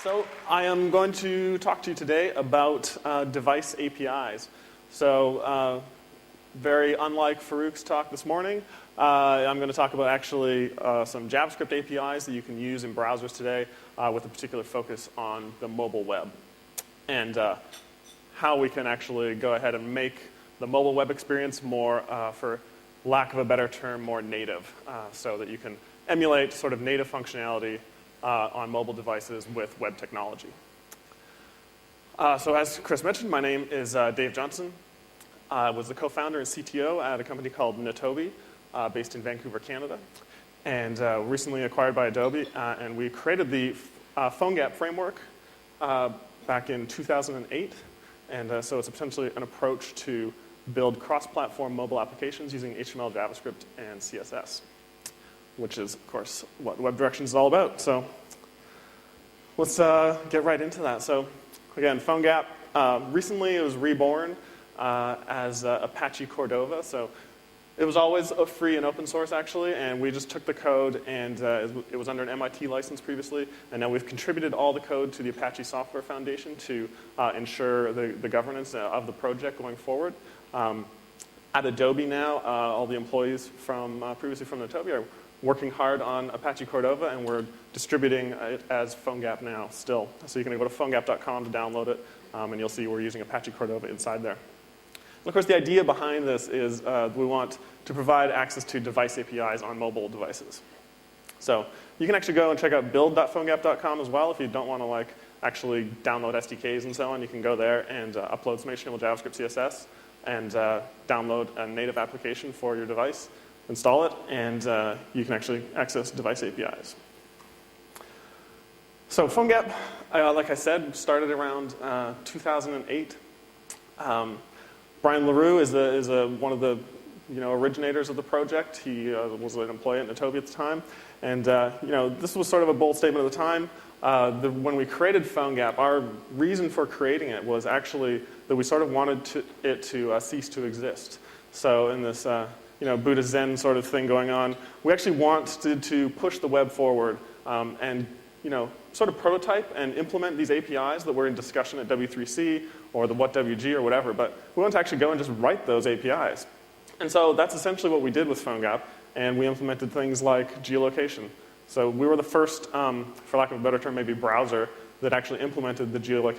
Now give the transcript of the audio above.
So I am going to talk to you today about device APIs. So very unlike Farouk's talk this morning, I'm going to talk about actually some JavaScript APIs that you can use in browsers today with a particular focus on the mobile web, and how we can actually go ahead and make the mobile web experience more, for lack of a better term, more native, so that you can emulate sort of native functionality on mobile devices with web technology. So as Chris mentioned, my name is DaveJohnson. I was the co-founder and CTO at a company called Natobi, based in Vancouver, Canada, and recently acquired by Adobe. And we created the PhoneGap framework back in 2008. And so it's essentially an approach to build cross-platform mobile applications using HTML, JavaScript, and CSS, which is, of course, what Web Directions is all about. So let's get right into that. So again, PhoneGap, recently it was reborn as Apache Cordova. So it was always a free and open source, actually, and we just took the code, and it was under an MIT license previously, and now we've contributed all the code to the Apache Software Foundation to ensure the governance of the project going forward. At Adobe now, all the employees from previously from Adobe are working hard on Apache Cordova, and we're distributing it as PhoneGap now still. So you can go to phonegap.com to download it, and you'll see we're using Apache Cordova inside there. And of course, the idea behind this is we want to provide access to device APIs on mobile devices. So you can actually go and check out build.phonegap.com as well if you don't want to actually download SDKs and so on. You can go there and upload some HTML, JavaScript, CSS, and download a native application for your device, install it, and you can actually access device APIs. So PhoneGap, like I said, started around 2008. Brian LaRue is one of the originators of the project. He was an employee at Natobi at the time, and this was sort of a bold statement at the time. When we created PhoneGap, our reason for creating it was actually that we sort of wanted it to cease to exist. So in this Buddha Zen sort of thing going on, we actually wanted to push the web forward and sort of prototype and implement these APIs that were in discussion at W3C or the WhatWG or whatever, but we wanted to actually go and just write those APIs. And so that's essentially what we did with PhoneGap, and we implemented things like geolocation. So we were the first, for lack of a better term, maybe browser that actually implemented the geolocation